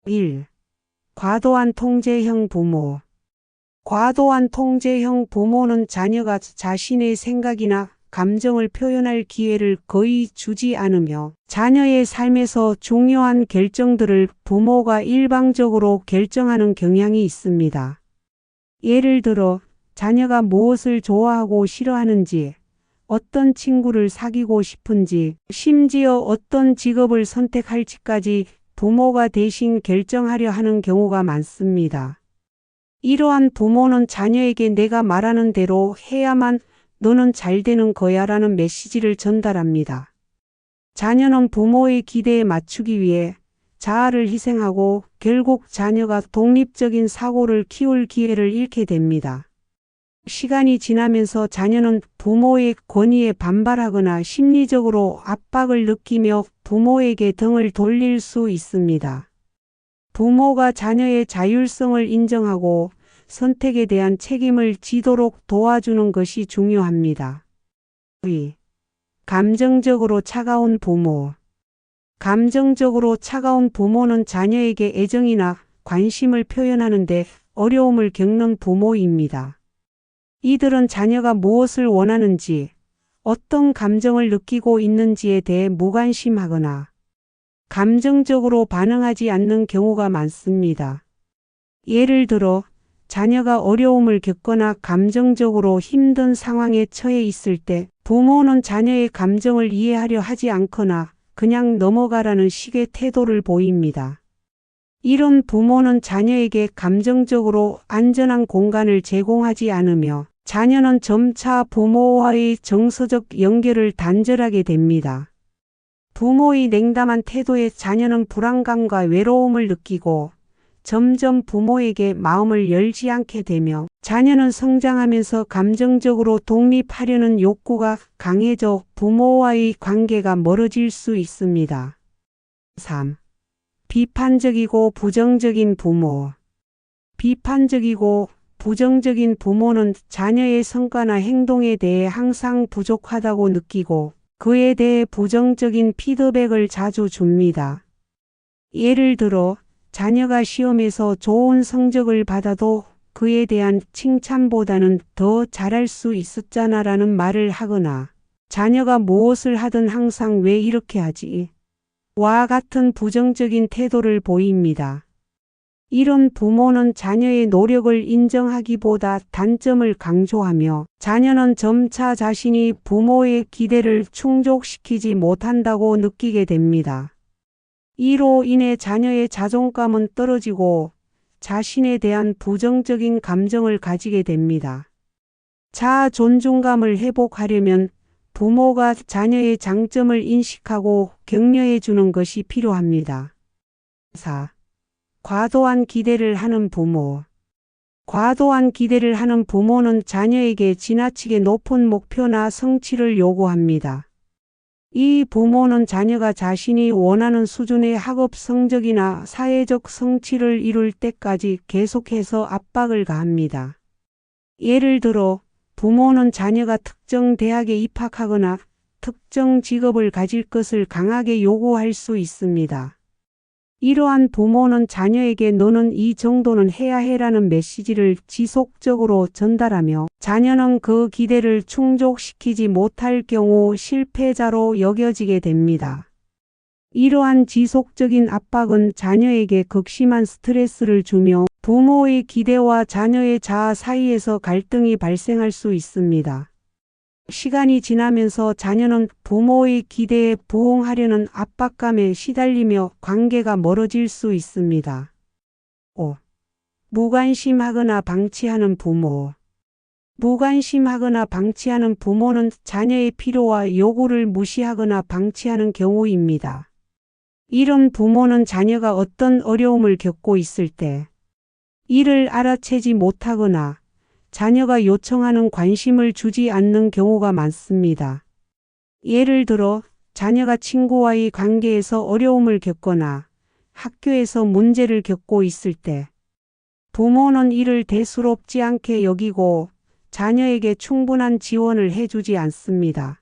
1. 과도한 통제형 부모. 과도한 통제형 부모는 자녀가 자신의 생각이나 감정을 표현할 기회를 거의 주지 않으며 자녀의 삶에서 중요한 결정들을 부모가 일방적으로 결정하는 경향이 있습니다. 예를 들어 자녀가 무엇을 좋아하고 싫어하는지, 어떤 친구를 사귀고 싶은지, 심지어 어떤 직업을 선택할지까지 부모가 대신 결정하려 하는 경우가 많습니다. 이러한 부모는 자녀에게 내가 말하는 대로 해야만 너는 잘 되는 거야 라는 메시지를 전달합니다. 자녀는 부모의 기대에 맞추기 위해 자아를 희생하고 결국 자녀가 독립적인 사고를 키울 기회를 잃게 됩니다. 시간이 지나면서 자녀는 부모의 권위에 반발하거나 심리적으로 압박을 느끼며 부모에게 등을 돌릴 수 있습니다. 부모가 자녀의 자율성을 인정하고 선택에 대한 책임을 지도록 도와주는 것이 중요합니다. 2. 감정적으로 차가운 부모. 감정적으로 차가운 부모는 자녀에게 애정이나 관심을 표현하는데 어려움을 겪는 부모입니다. 이들은 자녀가 무엇을 원하는지, 어떤 감정을 느끼고 있는지에 대해 무관심하거나 감정적으로 반응하지 않는 경우가 많습니다. 예를 들어 자녀가 어려움을 겪거나 감정적으로 힘든 상황에 처해 있을 때 부모는 자녀의 감정을 이해하려 하지 않거나 그냥 넘어가라는 식의 태도를 보입니다. 이런 부모는 자녀에게 감정적으로 안전한 공간을 제공하지 않으며 자녀는 점차 부모와의 정서적 연결을 단절하게 됩니다. 부모의 냉담한 태도에 자녀는 불안감과 외로움을 느끼고 점점 부모에게 마음을 열지 않게 되며 자녀는 성장하면서 감정적으로 독립하려는 욕구가 강해져 부모와의 관계가 멀어질 수 있습니다. 3. 비판적이고 부정적인 부모. 비판적이고 부정적인 부모는 자녀의 성과나 행동에 대해 항상 부족하다고 느끼고 그에 대해 부정적인 피드백을 자주 줍니다. 예를 들어 자녀가 시험에서 좋은 성적을 받아도 그에 대한 칭찬보다는 더 잘할 수 있었잖아 라는 말을 하거나 자녀가 무엇을 하든 항상 왜 이렇게 하지? 와 같은 부정적인 태도를 보입니다. 이런 부모는 자녀의 노력을 인정하기보다 단점을 강조하며 자녀는 점차 자신이 부모의 기대를 충족시키지 못한다고 느끼게 됩니다. 이로 인해 자녀의 자존감은 떨어지고 자신에 대한 부정적인 감정을 가지게 됩니다. 자아 존중감을 회복하려면 부모가 자녀의 장점을 인식하고 격려해 주는 것이 필요합니다. 4. 과도한 기대를 하는 부모. 과도한 기대를 하는 부모는 자녀에게 지나치게 높은 목표나 성취를 요구합니다. 이 부모는 자녀가 자신이 원하는 수준의 학업 성적이나 사회적 성취를 이룰 때까지 계속해서 압박을 가합니다. 예를 들어 부모는 자녀가 특정 대학에 입학하거나 특정 직업을 가질 것을 강하게 요구할 수 있습니다. 이러한 부모는 자녀에게 너는 이 정도는 해야 해라는 메시지를 지속적으로 전달하며 자녀는 그 기대를 충족시키지 못할 경우 실패자로 여겨지게 됩니다. 이러한 지속적인 압박은 자녀에게 극심한 스트레스를 주며 부모의 기대와 자녀의 자아 사이에서 갈등이 발생할 수 있습니다. 시간이 지나면서 자녀는 부모의 기대에 부응하려는 압박감에 시달리며 관계가 멀어질 수 있습니다. 5. 무관심하거나 방치하는 부모. 무관심하거나 방치하는 부모는 자녀의 필요와 요구를 무시하거나 방치하는 경우입니다. 이런 부모는 자녀가 어떤 어려움을 겪고 있을 때 이를 알아채지 못하거나 자녀가 요청하는 관심을 주지 않는 경우가 많습니다. 예를 들어 자녀가 친구와의 관계에서 어려움을 겪거나 학교에서 문제를 겪고 있을 때 부모는 이를 대수롭지 않게 여기고 자녀에게 충분한 지원을 해주지 않습니다.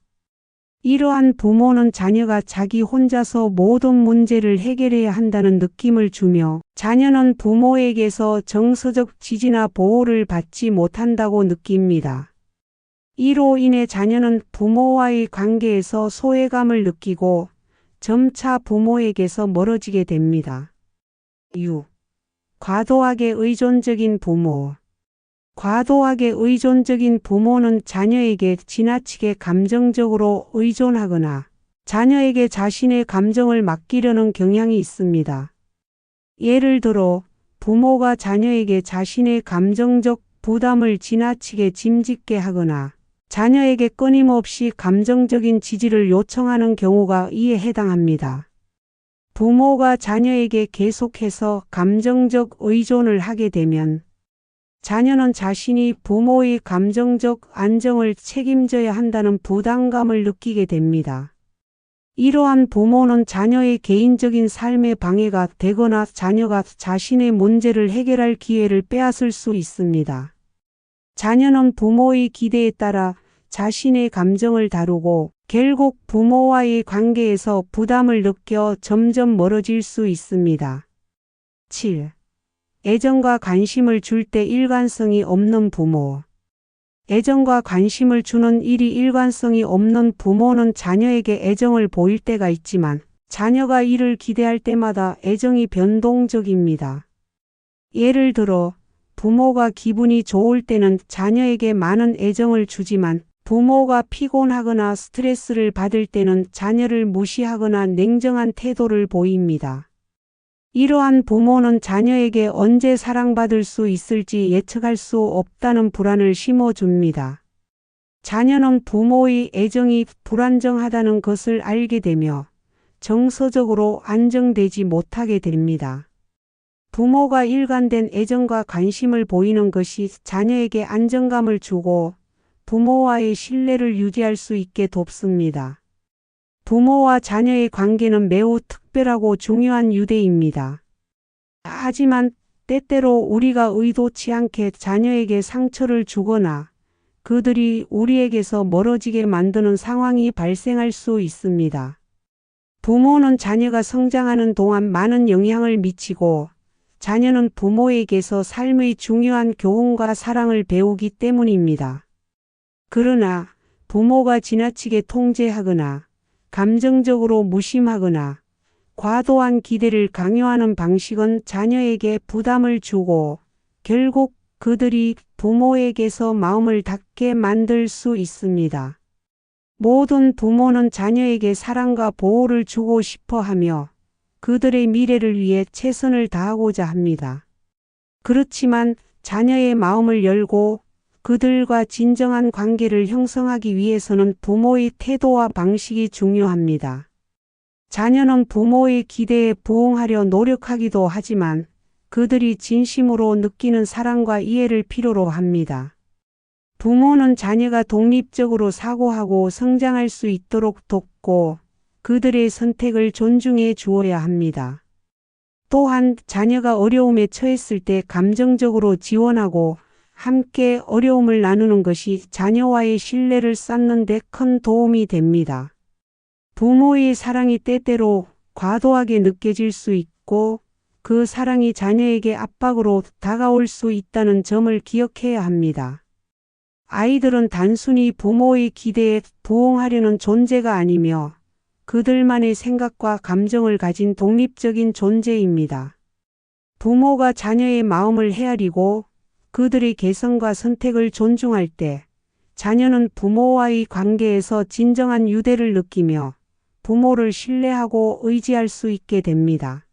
이러한 부모는 자녀가 자기 혼자서 모든 문제를 해결해야 한다는 느낌을 주며 자녀는 부모에게서 정서적 지지나 보호를 받지 못한다고 느낍니다. 이로 인해 자녀는 부모와의 관계에서 소외감을 느끼고 점차 부모에게서 멀어지게 됩니다. 6. 과도하게 의존적인 부모. 과도하게 의존적인 부모는 자녀에게 지나치게 감정적으로 의존하거나 자녀에게 자신의 감정을 맡기려는 경향이 있습니다. 예를 들어 부모가 자녀에게 자신의 감정적 부담을 지나치게 짐짓게 하거나 자녀에게 끊임없이 감정적인 지지를 요청하는 경우가 이에 해당합니다. 부모가 자녀에게 계속해서 감정적 의존을 하게 되면 자녀는 자신이 부모의 감정적 안정을 책임져야 한다는 부담감을 느끼게 됩니다. 이러한 부모는 자녀의 개인적인 삶에 방해가 되거나 자녀가 자신의 문제를 해결할 기회를 빼앗을 수 있습니다. 자녀는 부모의 기대에 따라 자신의 감정을 다루고 결국 부모와의 관계에서 부담을 느껴 점점 멀어질 수 있습니다. 7. 애정과 관심을 줄 때 일관성이 없는 부모. 애정과 관심을 주는 일이 일관성이 없는 부모는 자녀에게 애정을 보일 때가 있지만 자녀가 이를 기대할 때마다 애정이 변동적입니다. 예를 들어 부모가 기분이 좋을 때는 자녀에게 많은 애정을 주지만 부모가 피곤하거나 스트레스를 받을 때는 자녀를 무시하거나 냉정한 태도를 보입니다. 이러한 부모는 자녀에게 언제 사랑받을 수 있을지 예측할 수 없다는 불안을 심어줍니다. 자녀는 부모의 애정이 불안정하다는 것을 알게 되며 정서적으로 안정되지 못하게 됩니다. 부모가 일관된 애정과 관심을 보이는 것이 자녀에게 안정감을 주고 부모와의 신뢰를 유지할 수 있게 돕습니다. 부모와 자녀의 관계는 매우 특별하고 중요한 유대입니다. 하지만 때때로 우리가 의도치 않게 자녀에게 상처를 주거나 그들이 우리에게서 멀어지게 만드는 상황이 발생할 수 있습니다. 부모는 자녀가 성장하는 동안 많은 영향을 미치고 자녀는 부모에게서 삶의 중요한 교훈과 사랑을 배우기 때문입니다. 그러나 부모가 지나치게 통제하거나 감정적으로 무심하거나 과도한 기대를 강요하는 방식은 자녀에게 부담을 주고 결국 그들이 부모에게서 마음을 닫게 만들 수 있습니다. 모든 부모는 자녀에게 사랑과 보호를 주고 싶어 하며 그들의 미래를 위해 최선을 다하고자 합니다. 그렇지만 자녀의 마음을 열고 그들과 진정한 관계를 형성하기 위해서는 부모의 태도와 방식이 중요합니다. 자녀는 부모의 기대에 부응하려 노력하기도 하지만 그들이 진심으로 느끼는 사랑과 이해를 필요로 합니다. 부모는 자녀가 독립적으로 사고하고 성장할 수 있도록 돕고 그들의 선택을 존중해 주어야 합니다. 또한 자녀가 어려움에 처했을 때 감정적으로 지원하고 함께 어려움을 나누는 것이 자녀와의 신뢰를 쌓는 데 큰 도움이 됩니다. 부모의 사랑이 때때로 과도하게 느껴질 수 있고 그 사랑이 자녀에게 압박으로 다가올 수 있다는 점을 기억해야 합니다. 아이들은 단순히 부모의 기대에 부응하려는 존재가 아니며 그들만의 생각과 감정을 가진 독립적인 존재입니다. 부모가 자녀의 마음을 헤아리고 그들의 개성과 선택을 존중할 때 자녀는 부모와의 관계에서 진정한 유대를 느끼며 부모를 신뢰하고 의지할 수 있게 됩니다.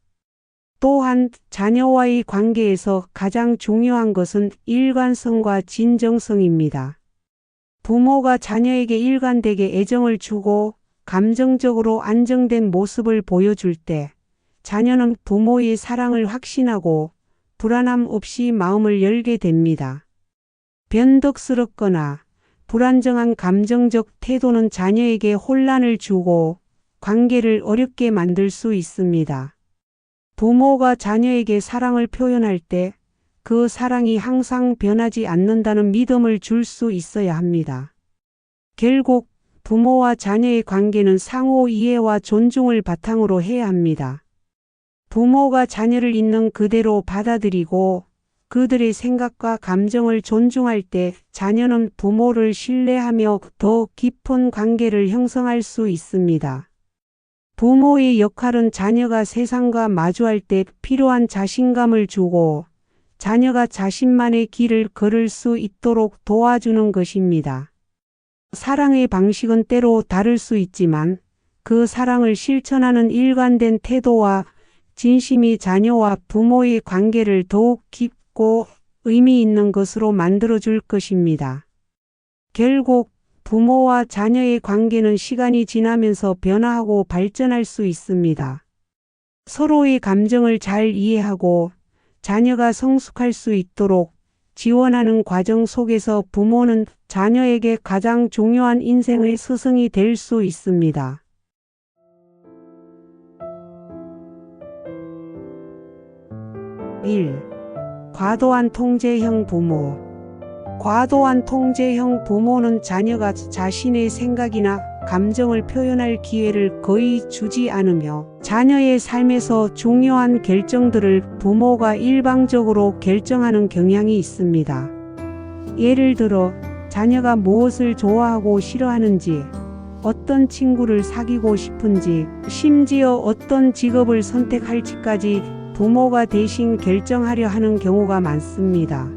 또한 자녀와의 관계에서 가장 중요한 것은 일관성과 진정성입니다. 부모가 자녀에게 일관되게 애정을 주고 감정적으로 안정된 모습을 보여줄 때 자녀는 부모의 사랑을 확신하고 불안함 없이 마음을 열게 됩니다. 변덕스럽거나 불안정한 감정적 태도는 자녀에게 혼란을 주고 관계를 어렵게 만들 수 있습니다. 부모가 자녀에게 사랑을 표현할 때 그 사랑이 항상 변하지 않는다는 믿음을 줄 수 있어야 합니다. 결국 부모와 자녀의 관계는 상호 이해와 존중을 바탕으로 해야 합니다. 부모가 자녀를 있는 그대로 받아들이고 그들의 생각과 감정을 존중할 때 자녀는 부모를 신뢰하며 더 깊은 관계를 형성할 수 있습니다. 부모의 역할은 자녀가 세상과 마주할 때 필요한 자신감을 주고 자녀가 자신만의 길을 걸을 수 있도록 도와주는 것입니다. 사랑의 방식은 때로 다를 수 있지만 그 사랑을 실천하는 일관된 태도와 진심이 자녀와 부모의 관계를 더욱 깊고 의미 있는 것으로 만들어줄 것입니다. 결국 부모와 자녀의 관계는 시간이 지나면서 변화하고 발전할 수 있습니다. 서로의 감정을 잘 이해하고 자녀가 성숙할 수 있도록 지원하는 과정 속에서 부모는 자녀에게 가장 중요한 인생의 스승이 될 수 있습니다. 1. 과도한 통제형 부모. 과도한 통제형 부모는 자녀가 자신의 생각이나 감정을 표현할 기회를 거의 주지 않으며 자녀의 삶에서 중요한 결정들을 부모가 일방적으로 결정하는 경향이 있습니다. 예를 들어 자녀가 무엇을 좋아하고 싫어하는지, 어떤 친구를 사귀고 싶은지, 심지어 어떤 직업을 선택할지까지 부모가 대신 결정하려 하는 경우가 많습니다.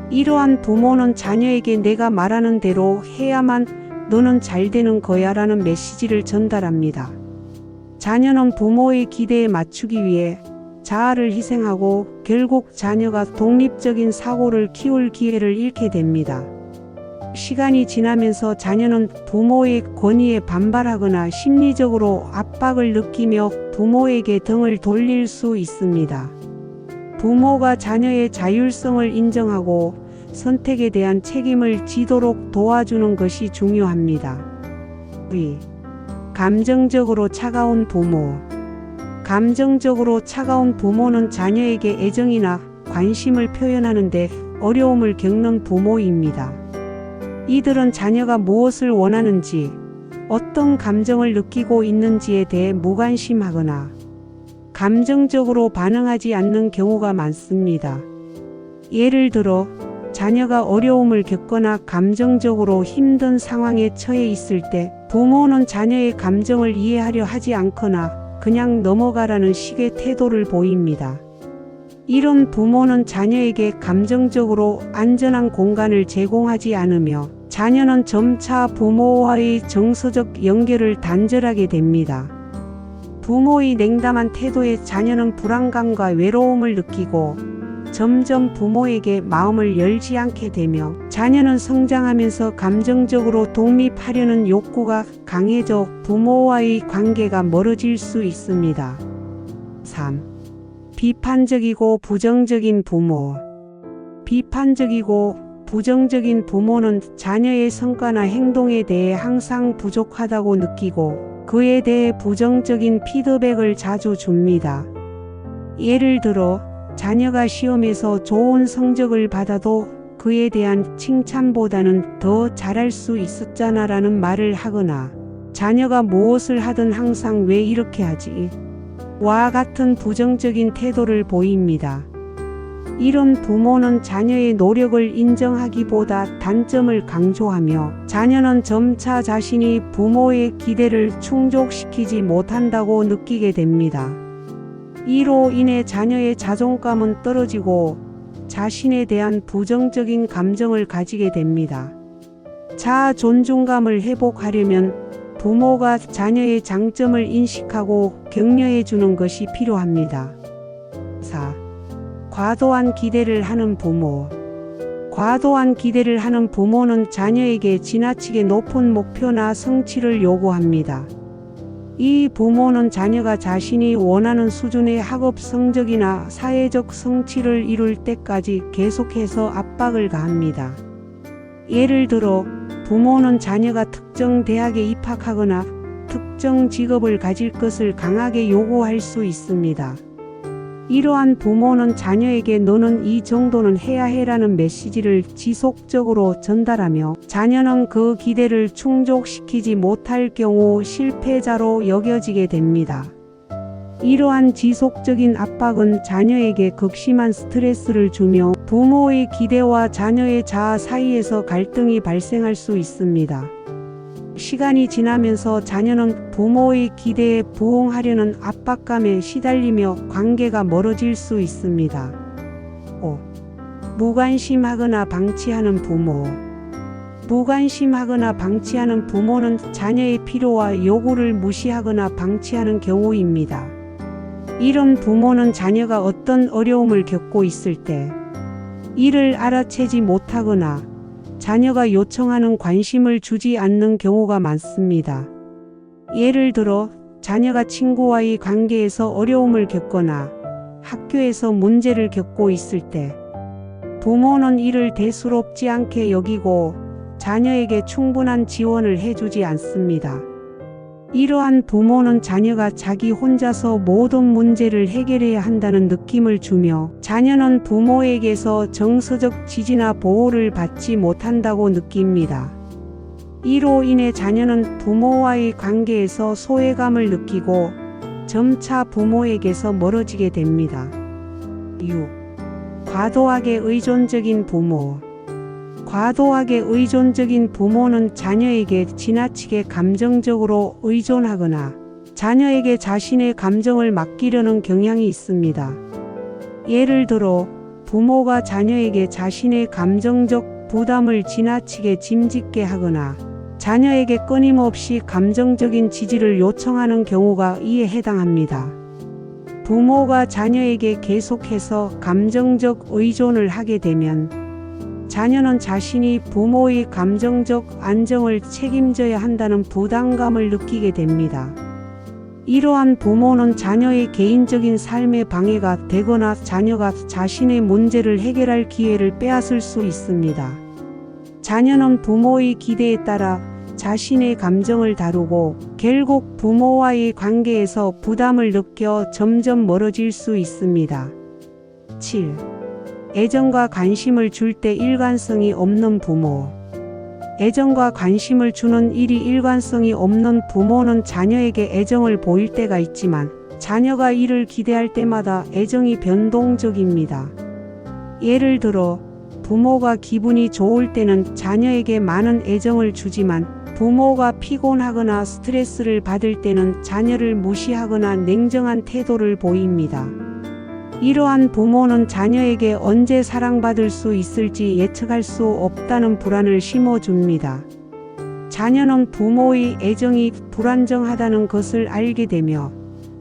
이러한 부모는 자녀에게 내가 말하는 대로 해야만 너는 잘 되는 거야 라는 메시지를 전달합니다. 자녀는 부모의 기대에 맞추기 위해 자아를 희생하고 결국 자녀가 독립적인 사고를 키울 기회를 잃게 됩니다. 시간이 지나면서 자녀는 부모의 권위에 반발하거나 심리적으로 압박을 느끼며 부모에게 등을 돌릴 수 있습니다. 부모가 자녀의 자율성을 인정하고 선택에 대한 책임을 지도록 도와주는 것이 중요합니다. 2. 감정적으로 차가운 부모. 감정적으로 차가운 부모는 자녀에게 애정이나 관심을 표현하는데 어려움을 겪는 부모입니다. 이들은 자녀가 무엇을 원하는지, 어떤 감정을 느끼고 있는지에 대해 무관심하거나 감정적으로 반응하지 않는 경우가 많습니다. 예를 들어 자녀가 어려움을 겪거나 감정적으로 힘든 상황에 처해 있을 때 부모는 자녀의 감정을 이해하려 하지 않거나 그냥 넘어가라는 식의 태도를 보입니다. 이런 부모는 자녀에게 감정적으로 안전한 공간을 제공하지 않으며 자녀는 점차 부모와의 정서적 연결을 단절하게 됩니다. 부모의 냉담한 태도에 자녀는 불안감과 외로움을 느끼고 점점 부모에게 마음을 열지 않게 되며 자녀는 성장하면서 감정적으로 독립하려는 욕구가 강해져 부모와의 관계가 멀어질 수 있습니다. 3. 비판적이고 부정적인 부모. 비판적이고 부정적인 부모는 자녀의 성과나 행동에 대해 항상 부족하다고 느끼고 그에 대해 부정적인 피드백을 자주 줍니다. 예를 들어 자녀가 시험에서 좋은 성적을 받아도 그에 대한 칭찬보다는 더 잘할 수 있었잖아 라는 말을 하거나 자녀가 무엇을 하든 항상 왜 이렇게 하지? 와 같은 부정적인 태도를 보입니다. 이런 부모는 자녀의 노력을 인정하기보다 단점을 강조하며 자녀는 점차 자신이 부모의 기대를 충족시키지 못한다고 느끼게 됩니다. 이로 인해 자녀의 자존감은 떨어지고 자신에 대한 부정적인 감정을 가지게 됩니다. 자아 존중감을 회복하려면 부모가 자녀의 장점을 인식하고 격려해 주는 것이 필요합니다. 4. 과도한 기대를 하는 부모. 과도한 기대를 하는 부모는 자녀에게 지나치게 높은 목표나 성취를 요구합니다. 이 부모는 자녀가 자신이 원하는 수준의 학업 성적이나 사회적 성취를 이룰 때까지 계속해서 압박을 가합니다. 예를 들어 부모는 자녀가 특정 대학에 입학하거나 특정 직업을 가질 것을 강하게 요구할 수 있습니다. 이러한 부모는 자녀에게 너는 이 정도는 해야 해라는 메시지를 지속적으로 전달하며 자녀는 그 기대를 충족시키지 못할 경우 실패자로 여겨지게 됩니다. 이러한 지속적인 압박은 자녀에게 극심한 스트레스를 주며 부모의 기대와 자녀의 자아 사이에서 갈등이 발생할 수 있습니다. 시간이 지나면서 자녀는 부모의 기대에 부응하려는 압박감에 시달리며 관계가 멀어질 수 있습니다. 5. 무관심하거나 방치하는 부모. 무관심하거나 방치하는 부모는 자녀의 필요와 요구를 무시하거나 방치하는 경우입니다. 이런 부모는 자녀가 어떤 어려움을 겪고 있을 때 이를 알아채지 못하거나 자녀가 요청하는 관심을 주지 않는 경우가 많습니다. 예를 들어 자녀가 친구와의 관계에서 어려움을 겪거나 학교에서 문제를 겪고 있을 때 부모는 이를 대수롭지 않게 여기고 자녀에게 충분한 지원을 해주지 않습니다. 이러한 부모는 자녀가 자기 혼자서 모든 문제를 해결해야 한다는 느낌을 주며 자녀는 부모에게서 정서적 지지나 보호를 받지 못한다고 느낍니다. 이로 인해 자녀는 부모와의 관계에서 소외감을 느끼고 점차 부모에게서 멀어지게 됩니다. 6. 과도하게 의존적인 부모. 과도하게 의존적인 부모는 자녀에게 지나치게 감정적으로 의존하거나 자녀에게 자신의 감정을 맡기려는 경향이 있습니다. 예를 들어 부모가 자녀에게 자신의 감정적 부담을 지나치게 짐짓게 하거나 자녀에게 끊임없이 감정적인 지지를 요청하는 경우가 이에 해당합니다. 부모가 자녀에게 계속해서 감정적 의존을 하게 되면 자녀는 자신이 부모의 감정적 안정을 책임져야 한다는 부담감을 느끼게 됩니다. 이러한 부모는 자녀의 개인적인 삶에 방해가 되거나 자녀가 자신의 문제를 해결할 기회를 빼앗을 수 있습니다. 자녀는 부모의 기대에 따라 자신의 감정을 다루고 결국 부모와의 관계에서 부담을 느껴 점점 멀어질 수 있습니다. 7. 애정과 관심을 줄 때 일관성이 없는 부모. 애정과 관심을 주는 일이 일관성이 없는 부모는 자녀에게 애정을 보일 때가 있지만 자녀가 이를 기대할 때마다 애정이 변동적입니다. 예를 들어 부모가 기분이 좋을 때는 자녀에게 많은 애정을 주지만 부모가 피곤하거나 스트레스를 받을 때는 자녀를 무시하거나 냉정한 태도를 보입니다. 이러한 부모는 자녀에게 언제 사랑받을 수 있을지 예측할 수 없다는 불안을 심어줍니다. 자녀는 부모의 애정이 불안정하다는 것을 알게 되며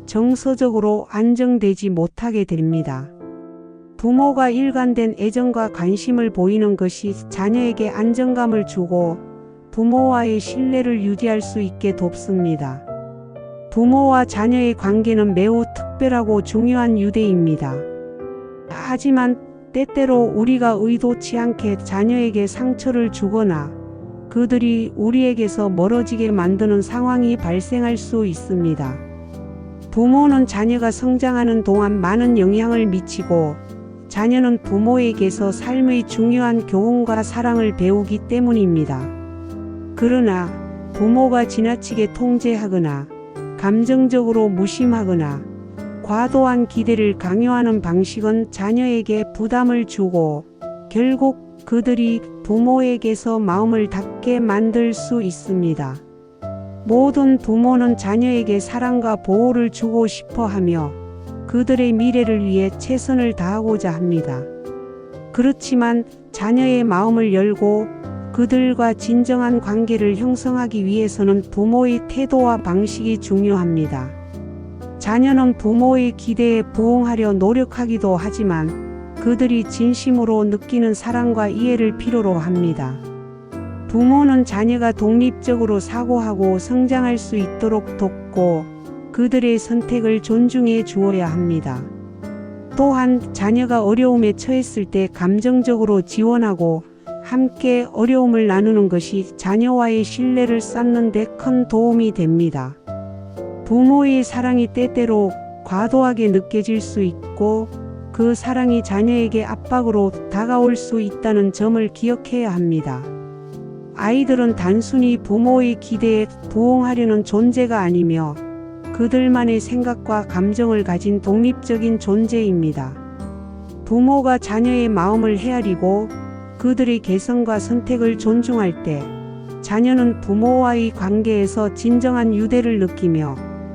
정서적으로 안정되지 못하게 됩니다. 부모가 일관된 애정과 관심을 보이는 것이 자녀에게 안정감을 주고 부모와의 신뢰를 유지할 수 있게 돕습니다. 부모와 자녀의 관계는 매우 특별하고 중요한 유대입니다. 하지만 때때로 우리가 의도치 않게 자녀에게 상처를 주거나 그들이 우리에게서 멀어지게 만드는 상황이 발생할 수 있습니다. 부모는 자녀가 성장하는 동안 많은 영향을 미치고 자녀는 부모에게서 삶의 중요한 교훈과 사랑을 배우기 때문입니다. 그러나 부모가 지나치게 통제하거나 감정적으로 무심하거나 과도한 기대를 강요하는 방식은 자녀에게 부담을 주고 결국 그들이 부모에게서 마음을 닫게 만들 수 있습니다. 모든 부모는 자녀에게 사랑과 보호를 주고 싶어 하며 그들의 미래를 위해 최선을 다하고자 합니다. 그렇지만 자녀의 마음을 열고 그들과 진정한 관계를 형성하기 위해서는 부모의 태도와 방식이 중요합니다. 자녀는 부모의 기대에 부응하려 노력하기도 하지만 그들이 진심으로 느끼는 사랑과 이해를 필요로 합니다. 부모는 자녀가 독립적으로 사고하고 성장할 수 있도록 돕고 그들의 선택을 존중해 주어야 합니다. 또한 자녀가 어려움에 처했을 때 감정적으로 지원하고 함께 어려움을 나누는 것이 자녀와의 신뢰를 쌓는 데 큰 도움이 됩니다. 부모의 사랑이 때때로 과도하게 느껴질 수 있고 그 사랑이 자녀에게 압박으로 다가올 수 있다는 점을 기억해야 합니다. 아이들은 단순히 부모의 기대에 부응하려는 존재가 아니며 그들만의 생각과 감정을 가진 독립적인 존재입니다. 부모가 자녀의 마음을 헤아리고 그들의 개성과 선택을 존중할 때 자녀는 부모와의 관계에서 진정한 유대를 느끼며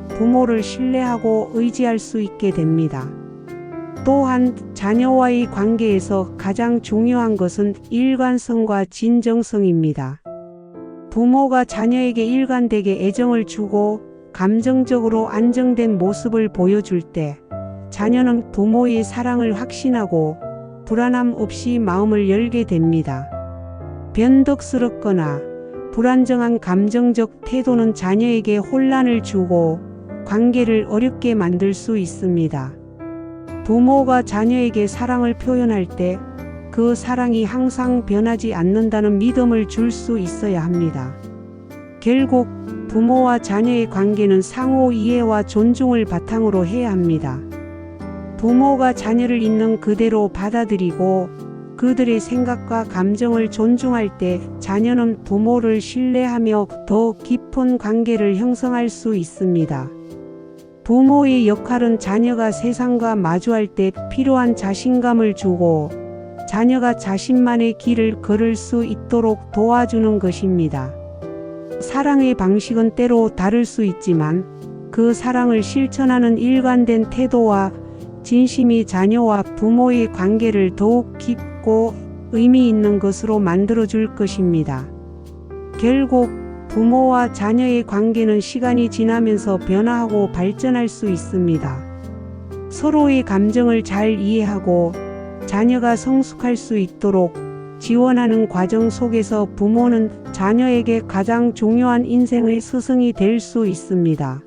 부모를 신뢰하고 의지할 수 있게 됩니다. 또한 자녀와의 관계에서 가장 중요한 것은 일관성과 진정성입니다. 부모가 자녀에게 일관되게 애정을 주고 감정적으로 안정된 모습을 보여줄 때 자녀는 부모의 사랑을 확신하고 불안함 없이 마음을 열게 됩니다. 변덕스럽거나 불안정한 감정적 태도는 자녀에게 혼란을 주고 관계를 어렵게 만들 수 있습니다. 부모가 자녀에게 사랑을 표현할 때 그 사랑이 항상 변하지 않는다는 믿음을 줄 수 있어야 합니다. 결국 부모와 자녀의 관계는 상호 이해와 존중을 바탕으로 해야 합니다. 부모가 자녀를 있는 그대로 받아들이고 그들의 생각과 감정을 존중할 때 자녀는 부모를 신뢰하며 더 깊은 관계를 형성할 수 있습니다. 부모의 역할은 자녀가 세상과 마주할 때 필요한 자신감을 주고 자녀가 자신만의 길을 걸을 수 있도록 도와주는 것입니다. 사랑의 방식은 때로 다를 수 있지만 그 사랑을 실천하는 일관된 태도와 진심이 자녀와 부모의 관계를 더욱 깊고 의미 있는 것으로 만들어줄 것입니다. 결국 부모와 자녀의 관계는 시간이 지나면서 변화하고 발전할 수 있습니다. 서로의 감정을 잘 이해하고 자녀가 성숙할 수 있도록 지원하는 과정 속에서 부모는 자녀에게 가장 중요한 인생의 스승이 될 수 있습니다.